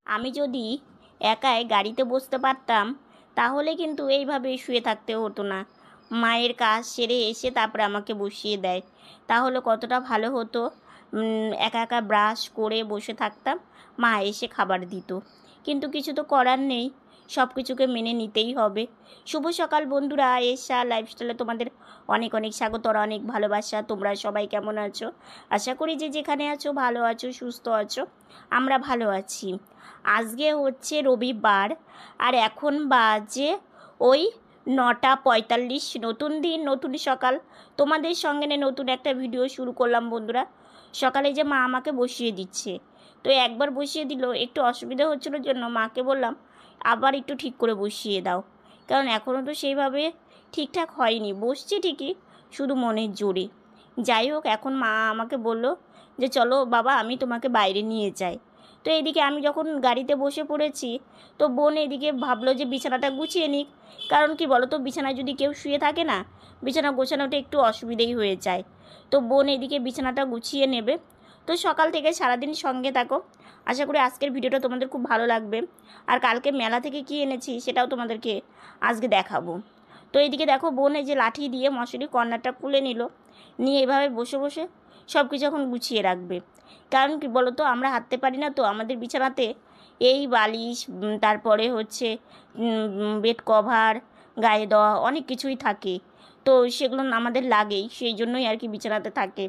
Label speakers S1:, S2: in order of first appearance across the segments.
S1: আমি যদি একাই গাড়িতে বসতে পারতাম তাহলে কিন্তু এইভাবে শুয়ে থাকতে হতো না। মায়ের কাজ সেরে এসে তারপরে আমাকে বসিয়ে দেয়, তাহলে কতটা ভালো হতো। একা একা ব্রাশ করে বসে থাকতাম, মা এসে খাবার দিত। কিন্তু কিছু তো করার নেই, সব কিছুকে মেনে নিতেই হবে। শুভ সকাল বন্ধুরা, এশা লাইফস্টাইলে তোমাদের অনেক অনেক স্বাগত আর অনেক ভালোবাসা। তোমরা সবাই কেমন আছো? আশা করি যে যেখানে আছো ভালো আছো, সুস্থ আছো। আমরা ভালো আছি। আজকে হচ্ছে রবিবার আর এখন বাজে ওই 9:45। নতুন দিন, নতুন সকাল, তোমাদের সঙ্গে নতুন একটা ভিডিও শুরু করলাম বন্ধুরা। সকালে যে মা আমাকে বসিয়ে দিচ্ছে, তো একবার বসিয়ে দিল, একটু অসুবিধা হচ্ছিলো জন্য মাকে বললাম আবার একটু ঠিক করে বসিয়ে দাও, কারণ এখনও তো সেইভাবে ঠিকঠাক হয়নি। বসছি ঠিকই, শুধু মনের জোরে। যাই হোক, এখন মা আমাকে বলল যে চলো বাবা, আমি তোমাকে বাইরে নিয়ে যাই। তো এদিকে আমি যখন গাড়িতে বসে পড়েছি, তো বোন এদিকে ভাবলো যে বিছানাটা গুছিয়ে নিক, কারণ কি বলো তো, বিছানায় যদি কেউ শুয়ে থাকে না, বিছানা গোছানোটা একটু অসুবিধেই হয়ে যায়। তো বোন এদিকে বিছানাটা গুছিয়ে নেবে। তো সকাল থেকে সারাদিন সঙ্গে থাকো, আশা করি আজকের ভিডিওটা তোমাদের খুব ভালো লাগবে। আর কালকে মেলা থেকে কি এনেছি সেটাও তোমাদেরকে আজকে দেখাবো। তো এইদিকে দেখো, বোন এই যে লাঠি দিয়ে মশারি কর্নারটা খুলে নিয়ে এভাবে বসে বসে সব কিছু এখন গুছিয়ে রাখবে। কারণ কি বলো তো, আমরা হাঁটতে পারি না, তো আমাদের বিছানাতে এই বালিশ, তারপরে হচ্ছে বেড কভার, গায়ে দেওয়া অনেক কিছুই থাকে, তো সেগুলো আমাদের লাগেই, সেই জন্যই আর কি বিছানাতে থাকে।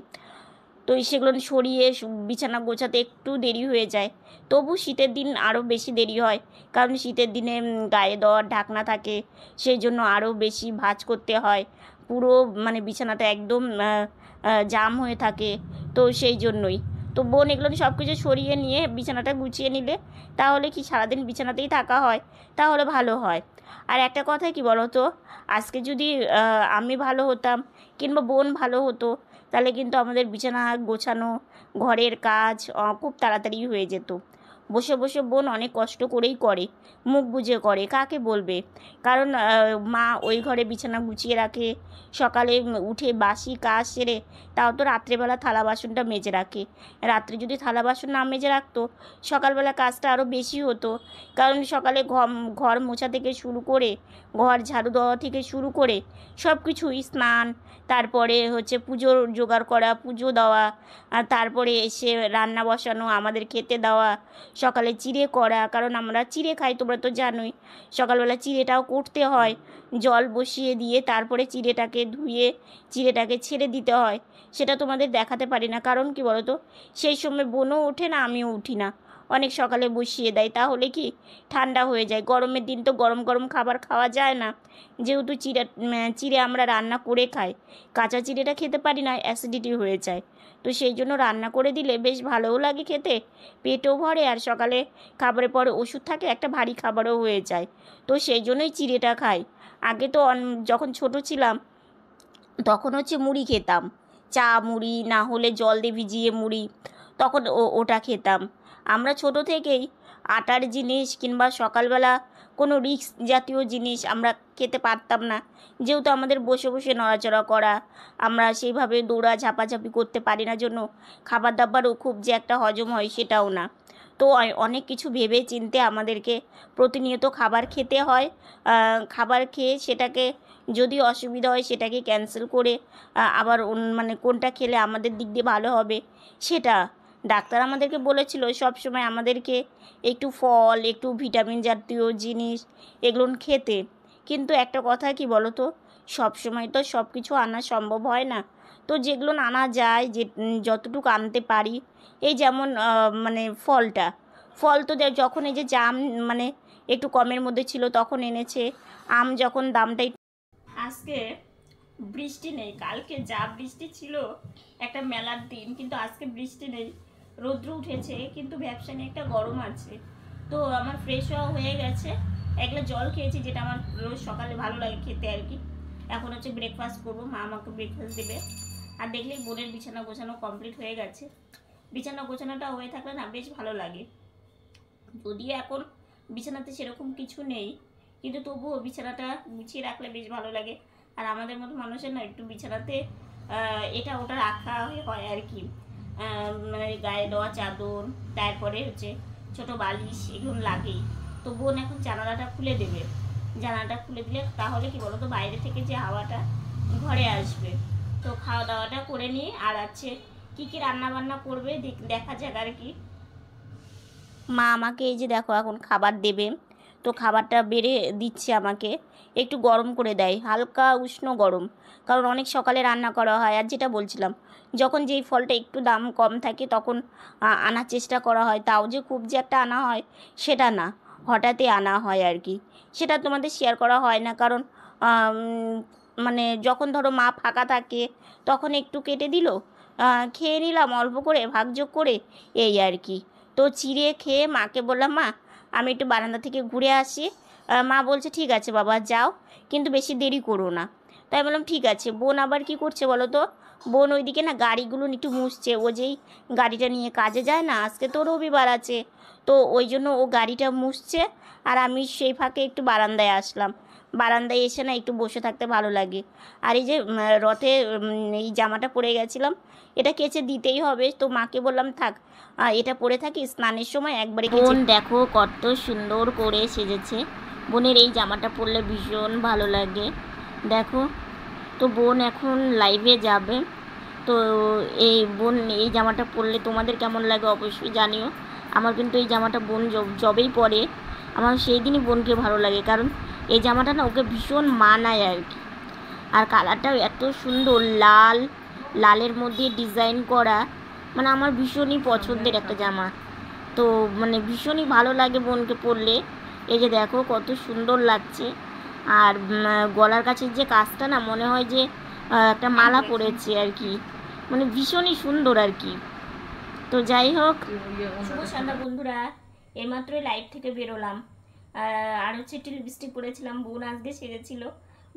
S1: তো সেগুলো সরিয়ে বিছানা গোছাতে একটু দেরি হয়ে যায়। তবু শীতের দিন আরও বেশি দেরি হয়, কারণ শীতের দিনে গায়ে দেওয়ার ঢাকনা থাকে, সেই জন্য আরও বেশি ভাঁজ করতে হয়। পুরো মানে বিছানাটা একদম জাম হয়ে থাকে, তো সেই জন্যই। তো বোন এগুলো সব কিছু সরিয়ে নিয়ে বিছানাটা গুছিয়ে নিলে তাহলে কি সারাদিন বিছানাতেই থাকা হয়, তাহলে ভালো হয়। আর একটা কথা কি বলো তো, আজকে যদি আমি ভালো হতাম কিংবা বোন ভালো হতো, তাহলে কিন্তু আমাদের বিছানা গোছানো, ঘরের কাজ খুব তাড়াতাড়ি হয়ে যেত। বসে বসে বোন অনেক কষ্ট করেই করে, মুখ বুজে করে, কাকে বলবে। কারণ মা ওই ঘরে বিছানা গুছিয়ে রাখে, সকালে উঠে বাসি কাজ সেরে তাও তো রাত্রেবেলা থালা বাসনটা মেজে রাখে। রাত্রে যদি থালা বাসন না মেজে রাখতো, সকালবেলা কাজটা আরও বেশি হতো। কারণ সকালে ঘর মোছা থেকে শুরু করে, ঘর ঝাড়ু দেওয়া থেকে শুরু করে সব কিছুই, স্নান, তারপরে হচ্ছে পুজোর জোগাড় করা, পুজো দেওয়া, আর তারপরে এসে রান্না বসানো, আমাদের খেতে দেওয়া, সকালে চিড়ে করা, কারণ আমরা চিড়ে খাই, তোমরা তো জানোই। সকালবেলা চিড়েটাও করতে হয়, জল বসিয়ে দিয়ে তারপরে চিড়েটাকে ধুয়ে চিড়েটাকে ছেড়ে দিতে হয়। সেটা তোমাদের দেখাতে পারি না, কারণ কি বলো তো, সেই সময় বোনও ওঠে না, আমিও উঠি না, অনেক সকালে বসিয়ে দেয়, তাহলে কি ঠান্ডা হয়ে যায়। গরমের দিন তো গরম গরম খাবার খাওয়া যায় না, যেহেতু চিড়ে আমরা রান্না করে খাই। কাঁচা চিড়েটা খেতে পারি না, অ্যাসিডিটি হয়ে যায়। তো সেই জন্য রান্না করে দিলে বেশ ভালোও লাগে খেতে, পেটও ভরে, আর সকালে খাবারের পরে ওষুধ থাকে, একটা ভারী খাবারও হয়ে যায়। তো সেই জন্যই চিড়েটা খাই। আগে তো যখন ছোট ছিলাম তখন হচ্ছে মুড়ি খেতাম, চা মুড়ি, না হলে জল দিয়ে ভিজিয়ে মুড়ি, তখন ওটা খেতাম। আমরা ছোট থেকেই আটার জিনিস কিংবা সকালবেলা কোনো রিস্ক জাতীয় জিনিস আমরা খেতে পারতাম না, যেহেতু আমাদের বসে বসে নড়াচড়া করা, আমরা সেইভাবে দৌড়া ঝাপাঝাপি করতে পারি না, জন্য খাবার দাবারও খুব যে একটা হজম হয় সেটাও না। তো অনেক কিছু ভেবে চিন্তে আমাদেরকে প্রতিনিয়ত খাবার খেতে হয়। খাবার খেয়ে সেটাকে যদি অসুবিধা হয় সেটাকে ক্যান্সেল করে আবার মানে কোনটা খেলে আমাদের দিক দিয়ে ভালো হবে সেটা ডাক্তার আমাদেরকে বলেছিল সব সময় আমাদেরকে একটু ফল, একটু ভিটামিন জাতীয় জিনিস এগুলো খেতে। কিন্তু একটা কথা কি বলো তো, সব সময় তো সব কিছু আনা সম্ভব হয় না। তো যেগুলো আনা যায়, যে যতটুকু আনতে পারি, এই যেমন মানে ফল তো যখন এই যে জাম মানে একটু কমের মধ্যে ছিল তখন এনেছে। আম যখন দামটা, আজকে বৃষ্টি নেই, কালকে যা বৃষ্টি ছিল, একটা মেলার দিন, কিন্তু আজকে বৃষ্টি নেই, রৌদ্র উঠেছে, কিন্তু ব্যবসা নিয়ে একটা গরম আছে। তো আমার ফ্রেশ হওয়া হয়ে গেছে, এক গ্লাস জল খেয়েছি, যেটা আমার রোজ সকালে ভালো লাগে খেতে আর কি। এখন হচ্ছে ব্রেকফাস্ট করবো, মা আমাকে ব্রেকফাস্ট দেবে। আর দেখলেই বোনের বিছানা গোছানো কমপ্লিট হয়ে গেছে। বিছানা গোছানোটা হয়ে থাকলে না বেশ ভালো লাগে, যদিও এখন বিছানাতে সেরকম কিছু নেই, কিন্তু তবুও বিছানাটা গুছিয়ে রাখলে বেশ ভালো লাগে। আর আমাদের মতো মানুষের না একটু বিছানাতে এটা ওটা রাখা হয় আর কি। মানে গায়ে দেওয়া চাদর, তারপরে হচ্ছে ছোট বালিশ এগুলো লাগেই। তো বোন এখন জানালাটা খুলে দেবে, জানালাটা খুলে দিলে তাহলে কি বলো তো বাইরে থেকে যে হাওয়াটা ঘরে আসবে। তো খাওয়া দাওয়াটা করে নিয়ে আর আছে কী কী রান্না বান্না করবে দেখা যাক আর কি। মা আমাকে এই যে দেখো এখন খাবার দেবে, তো খাবারটা বেড়ে দিচ্ছে আমাকে, একটু গরম করে দেয়, হালকা উষ্ণ গরম, কারণ অনেক সকালে রান্না করা হয়। আর যেটা বলছিলাম, যখন যেই ফলটা একটু দাম কম থাকে তখন আনার চেষ্টা করা হয়, তাও যে খুব যে একটা আনা হয় সেটা না, হঠাৎই আনা হয় আর কি। সেটা তোমাদের শেয়ার করা হয় না, কারণ মানে যখন ধরো মা ফাঁকা থাকে তখন একটু কেটে দিল, খেয়ে নিলাম অল্প করে ভাগযোগ করে, এই আর কি। তো চিড়ে খেয়ে মাকে বললাম, মা আমি একটু বারান্দা থেকে ঘুরে আসি। মা বলছে ঠিক আছে বাবা যাও, কিন্তু বেশি দেরি করো না। তাই বললাম ঠিক আছে। বোন আবার কি করছে বলো তো, বোন ওইদিকে না গাড়িগুলো একটু মুছছে, ও যেই গাড়িটা নিয়ে কাজে যায় না, আজকে তো রবিবার আছে, তো ওই জন্য ও গাড়িটা মুছছে। আর আমি সেই ফাঁকে একটু বারান্দায় আসলাম, বারান্দায় এসে না একটু বসে থাকতে ভালো লাগে। আর এই যে রথে এই জামাটা পরে গেছিলাম, এটা কেচে দিতেই হবে, তো মাকে বললাম থাক এটা পরে থাকি, স্নানের সময় একবারে। বোন দেখো কত সুন্দর করে সেজেছে, বোনের এই জামাটা পরলে ভীষণ ভালো লাগে দেখো। তো বোন এখন লাইভে যাবে, তো এই বোন এই জামাটা পরলে তোমাদের কেমন লাগে অবশ্যই জানিও। আমার কিন্তু এই জামাটা বোন যবেই পরে আমার সেই দিনই বোনকে ভালো লাগে, কারণ এই জামাটা না ওকে ভীষণ মানায় আর কি। আর কালারটাও এত সুন্দর, লাল, লালের মধ্যে ডিজাইন করা, মানে আমার ভীষণই পছন্দের একটা জামা। তো মানে ভীষণই ভালো লাগে বোনকে পরলে। এই যে দেখো কত সুন্দর লাগছে। আর গলার কাছের যে কাজটা না মনে হয় যে একটা মালা পরেছে আর কি, মানে ভীষণই সুন্দর আর কি। তো যাই হোক, শুভ সন্ধ্যা বন্ধুরা, এইমাত্রই লাইভ থেকে বেরোলাম। আর হচ্ছে একটু লিপস্টিক পরেছিলাম, বোন আজকে সেজেছিল,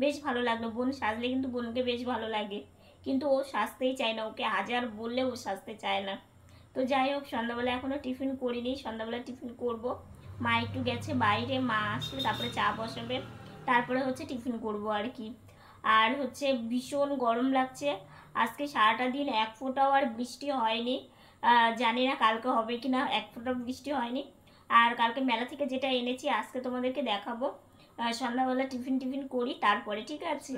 S1: বেশ ভালো লাগলো। বোন সাজলে কিন্তু বোনকে বেশ ভালো লাগে, কিন্তু ও সাজতেই চায় না, ওকে হাজার বললে ও সাজতে চায় না। তো যাই হোক, সন্ধ্যাবেলা এখনও টিফিন করিনি, সন্ধ্যাবেলা টিফিন করব। মা একটু গেছে বাইরে, মা আসলে তারপরে চা বসাবে, তারপরে হচ্ছে টিফিন করব আর কি। আর হচ্ছে ভীষণ গরম লাগছে, আজকে সারাটা দিন এক ফোঁটাও আর বৃষ্টি হয়নি, জানি না কালকে হবে কি না, এক ফোঁটা বৃষ্টি হয়নি। আর কালকে মেলা থেকে যেটা এনেছি আজকে তোমাদেরকে দেখাবো। সন্ধ্যাবেলা টিফিন করি তারপরে, ঠিক আছে।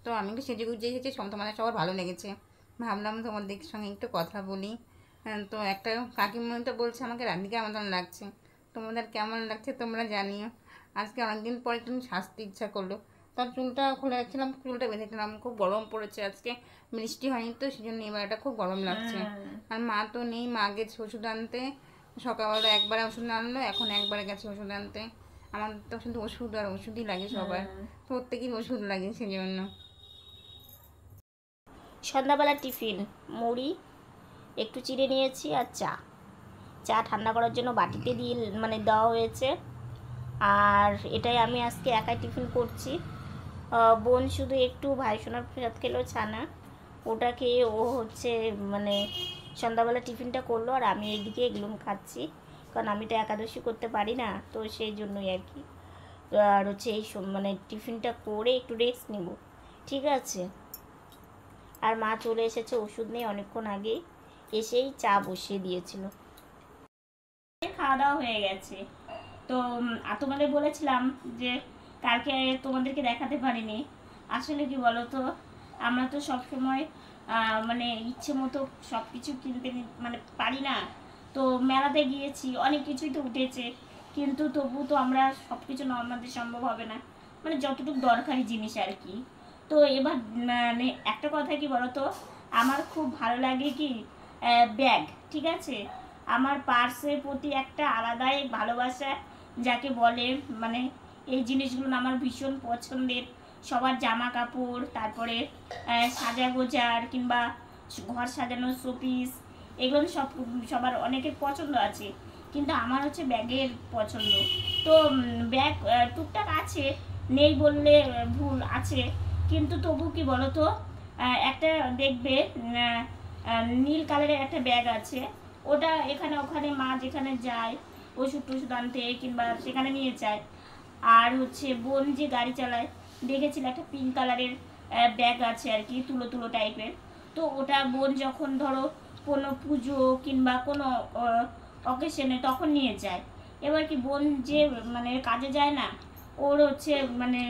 S2: তো আমি একটু সেজে গুজে এসেছি, তোমাদের সবার ভালো লেগেছে, ভাবলাম তোমাদের সঙ্গে একটু কথা বলি। তো একটা কাকিমণি তো বলছে আমাকে রাধিকা মতন লাগছে, তোমাদের কেমন লাগছে তোমরা জানিও। আজকে অনেকদিন পর একটু সাজতে ইচ্ছা করলো, তার চুলটা খুলে রাখছিলাম, চুলটা বেঁধেছিলাম, খুব গরম পড়েছে আজকে, বৃষ্টি হয়নি তো সেই জন্য এবারটা খুব গরম লাগছে। আর মা তো নেই, মা গেছে ওষুধ আনতে, সকালবেলা একবারে ওষুধ আনলো, এখন একবারে গেছে ওষুধ আনতে। আমার তো শুধু ওষুধ আর ওষুধই লাগে, সবার প্রত্যেকের ওষুধ লাগে, সেই জন্য।
S1: সন্ধ্যাবেলা টিফিন মুড়ি একটু চিড়ে নিয়েছি আর চা, চা ঠান্ডা করার জন্য বাটিতে দিয়ে মানে দেওয়া হয়েছে। আর এটাই আমি আজকে একাই টিফিন করছি। বোন শুধু একটু ভাইসোনার প্রসাদ খেলো ছানা, ওটা খেয়ে ও হচ্ছে মানে সন্ধ্যাবেলা টিফিনটা করলো, আর আমি এইদিকে এগুলো খাচ্ছি, কারণ আমি তো একাদশী করতে পারি না, তো সেই জন্যই আর কি। আর হচ্ছে এই মানে টিফিনটা করে একটু রেস্ট নিব, ঠিক আছে। আর মা চলে এসেছে ওষুধ নিয়ে অনেকক্ষণ আগেই, এসেই চা বসিয়ে দিয়েছিল। খাওয়া দাওয়া হয়ে গেছে। তো তোমাদের বলেছিলাম যে কালকে তোমাদেরকে দেখাতে পারিনি, আসলে কি বলো তো, আমরা তো সবসময় মানে ইচ্ছে মতো সব কিছু কিনতে মানে পারি না। তো মেলাতে গিয়েছি, অনেক কিছুই তো উঠেছে, কিন্তু তবু তো আমরা সব কিছু আমাদের সম্ভব হবে না, মানে যতটুকু দরকারি জিনিস আর কি। তো এবার মানে একটা কথা কি বলো তো, আমার খুব ভালো লাগে কি ব্যাগ, ঠিক আছে। আমার পার্সের প্রতি একটা আলাদাই ভালোবাসা যাকে বলে, মানে এই জিনিসগুলো আমার ভীষণ পছন্দের। সবার জামা কাপড়, তারপরে সাজা গোজার কিংবা ঘর সাজানোর শোপিস, এগুলো সব সবার অনেকের পছন্দ আছে, কিন্তু আমার হচ্ছে ব্যাগের পছন্দ। তো ব্যাগ টুকটাক আছে, নেই বললে ভুল আছে, কিন্তু তবু কি বলো তো, একটা দেখবে নীল কালারের একটা ব্যাগ আছে, ওটা এখানে ওখানে মা যেখানে যায় ওষুধ টষুধ আনতে কিংবা সেখানে নিয়ে যায়। আর হচ্ছে বোন যে গাড়ি চালায়, দেখেছিল একটা পিঙ্ক কালারের ব্যাগ আছে আর কি, তুলো তুলো টাইপের। তো ওটা বোন যখন ধরো কোনো পুজো কিংবা কোনো অকেশনে তখন নিয়ে যায়। এবার কি বোন যে মানে কাজে যায় না, ওর হচ্ছে মানে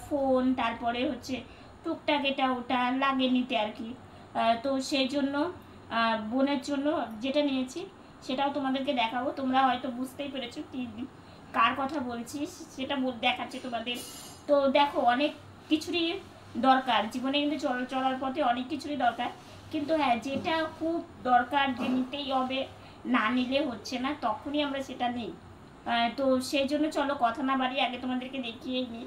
S1: ফোন, তারপরে হচ্ছে টুকটাক এটা ওটা লাগে নিতে আর কি। তো সেই জন্য বোনের জন্য যেটা নিয়েছি সেটাও তোমাদেরকে দেখাবো। তোমরা হয়তো বুঝতেই পেরেছো কি কার কথা বলছি, সেটা দেখাচ্ছি তোমাদের। তো দেখো, অনেক কিছুরই দরকার জীবনে, কিন্তু চলার পথে অনেক কিছুরই দরকার, কিন্তু হ্যাঁ যেটা খুব দরকার যে নিতেই হবে, না নিলে হচ্ছে না, তখনই আমরা সেটা নিই। তো সেই জন্য চলো কথা না বাড়িয়ে আগে তোমাদেরকে দেখিয়ে নিই।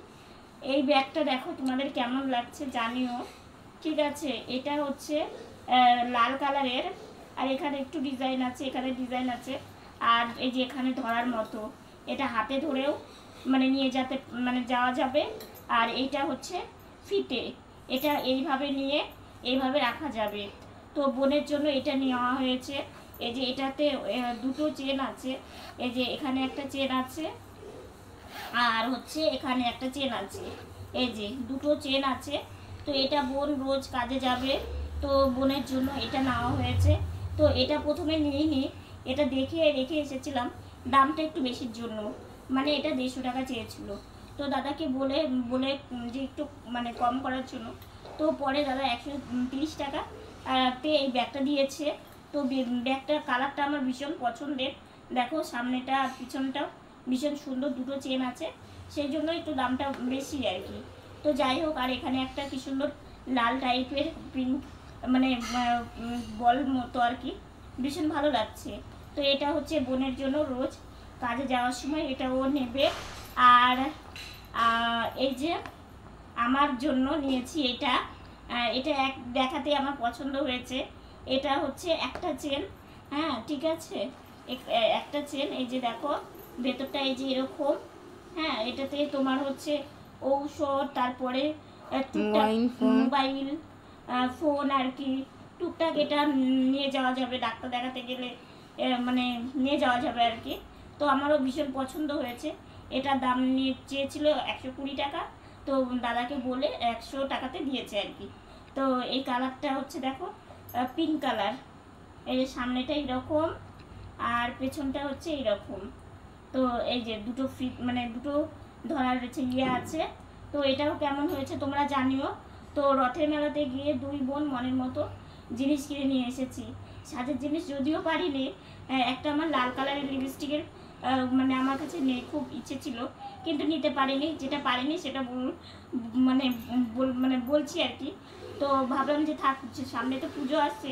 S1: এই ব্যাগটা দেখো তোমাদের কেমন লাগছে জানিও, ঠিক আছে? এটা হচ্ছে লাল কালারের, আর এখানে একটু ডিজাইন আছে, এখানে ডিজাইন আছে, আর এই যে এখানে ধরার মতো, এটা হাতে ধরেও মানে নিয়ে যেতে মানে যাওয়া যাবে। আর এইটা হচ্ছে ফিতে, এটা এইভাবে নিয়ে এইভাবে রাখা যাবে। তো বোনের জন্য এটা নেওয়া হয়েছে। এই যে এটাতে দুটো চেন আছে, এই যে এখানে একটা চেন আছে, আর হচ্ছে এখানে একটা চেন আছে, এই যে দুটো চেন আছে। তো এটা বোন রোজ কাজে যাবে, তো বোনের জন্য এটা নেওয়া হয়েছে। তো এটা প্রথমে নিয়ে নিই, এটা দেখে রেখে এসেছিলাম, দামটা একটু বেশির জন্য, মানে এটা 150 টাকা চেয়েছিল। তো দাদাকে বলে বলে যে একটু মানে কম করার জন্য, তো পরে দাদা 130 টাকা তে এই ব্যাগটা দিয়েছে। তো ব্যাগটার কালারটা আমার ভীষণ পছন্দের, দেখো সামনেটা আর পিছনটাও ভীষণ সুন্দর, দুটো চেন আছে, সেই জন্য একটু দামটা বেশি আর কি। তো যাই হোক, আর এখানে একটা কি সুন্দর লাল টাইপের পিঙ্ক মানে বল মতো আর কি, ভীষণ ভালো লাগছে। তো এটা হচ্ছে বোনের জন্য রোজ কাজে যাওয়ার সময় এটা ও নেবে। আর এই যে আমার জন্য নিয়েছি এটা, এটা এক দেখাতে আমার পছন্দ হয়েছে। এটা হচ্ছে একটা চেন, হ্যাঁ ঠিক আছে, একটা চেন, এই যে দেখো ভেতরটা এই যে এরকম, হ্যাঁ এটাতে তোমার হচ্ছে ঔষধ, তারপরে মোবাইল ফোন আর কি টুকটাক এটা নিয়ে যাওয়া যাবে, ডাক্তার দেখাতে গেলে মানে নিয়ে যাওয়া যাবে আর কি। তো আমারও ভীষণ পছন্দ হয়েছে। এটার দাম নিয়ে চেয়েছিল 120 টাকা, তো দাদাকে বলে 100 টাকাতে দিয়েছে আর কি। তো এই কালারটা হচ্ছে দেখো পিঙ্ক কালার, এই যে সামনেটা এইরকম আর পেছনটা হচ্ছে এইরকম। তো এই যে দুটো মানে দুটো ধরার হচ্ছে আছে। তো এটাও কেমন হয়েছে তোমরা জানিও। তো রথের মেলাতে গিয়ে দুই বোন মনের মতো জিনিস কিনে নিয়ে এসেছি, সাজের জিনিস যদিও পারিনি। একটা আমার লাল কালারের লিপস্টিকের মানে আমার কাছে নেই, খুব ইচ্ছে ছিল কিন্তু নিতে পারিনি, যেটা পারিনি সেটা মানে মানে বলছি আর কি। তো ভাবলাম যে থাক, সামনে তো পুজো আসছে,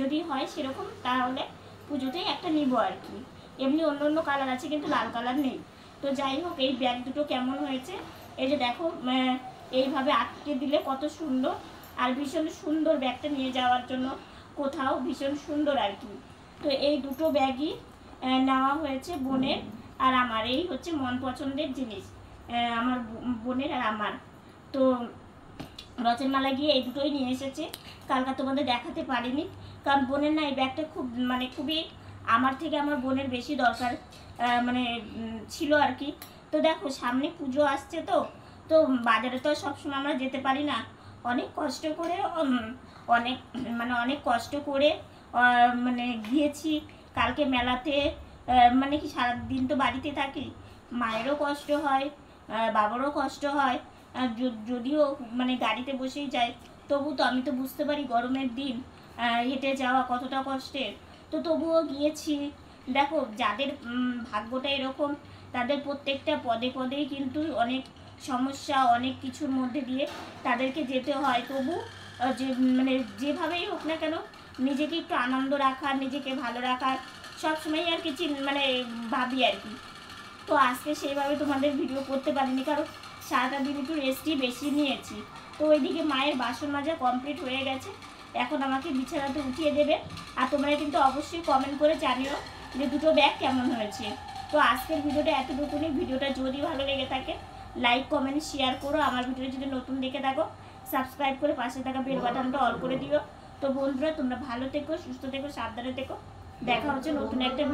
S1: যদি হয় সেরকম তাহলে পুজোতেই একটা নিব আর কি। এমনি অন্য অন্য কালার আছে কিন্তু লাল কালার নেই। তো যাই হোক, এই ব্যাগ দুটো কেমন হয়েছে, এই যে দেখো এইভাবে আটকে দিলে কত সুন্দর, আর ভীষণ সুন্দর ব্যাগটা নিয়ে যাওয়ার জন্য কোথাও, ভীষণ সুন্দর আর কি। তো এই দুটো ব্যাগই নেওয়া হয়েছে বোনের আর আমার, এই হচ্ছে মন পছন্দের জিনিস আমার বোনের আর আমার। তো রথের মেলা গিয়ে এই দুটোই নিয়ে এসেছে, কালকে তোমাদের দেখাতে পারিনি, কারণ বোনের না এই ব্যাগটা খুব মানে খুবই আমার থেকে আমার বোনের বেশি দরকার মানে ছিল আর কি। তো দেখো সামনে পুজো আসছে, তো তো বাজারে তো সবসময় আমরা যেতে পারি না, অনেক কষ্ট করে অনেক কষ্ট করে মানে গিয়েছি কালকে মেলাতে। মানে কি সারাদিন তো বাড়িতে থাকি, মায়েরও কষ্ট হয়, বাবারও কষ্ট হয়, যদিও মানে গাড়িতে বসেই যায়, তবু তো আমি তো বুঝতে পারি গরমের দিন হেঁটে যাওয়া কতটা কষ্টের। তো তবুও গিয়েছি। দেখো যাদের ভাগ্যটা এরকম, তাদের প্রত্যেকটা পদে পদেই কিন্তু অনেক সমস্যা, অনেক কিছুর মধ্যে দিয়ে তাদেরকে যেতে হয়। তবু যে মানে যেভাবেই হোক না কেন, নিজেকে একটু আনন্দ রাখার, নিজেকে ভালো রাখার সবসময় আর কিছু মানে ভাবি আর কি। তো আজকে সেইভাবে তোমাদের ভিডিও করতে পারিনি, কারণ সারাটা দিন একটু রেস্টই বেশি নিয়েছি। তো ওইদিকে মায়ের বাসন মাজা কমপ্লিট হয়ে গেছে, এখন আমাকে বিছানাতে উঠিয়ে দেবে। আর তোমরা কিন্তু অবশ্যই কমেন্ট করে জানিও যে দুটো ব্যাগ কেমন হয়েছে। তো আজকের ভিডিওটা এতটুকুনি। ভিডিওটা যদি ভালো লেগে থাকে লাইক কমেন্ট শেয়ার করো, আমার ভিডিওটা যদি নতুন দেখে থাকো সাবস্ক্রাইব করে পাশে থাকা বেল বাটনটা অল করে দিও। তো বন্ধুরা তোমরা ভালো থেকো, সুস্থ থেকো, সাবধানে থেকো, দেখা হচ্ছে নতুন একটা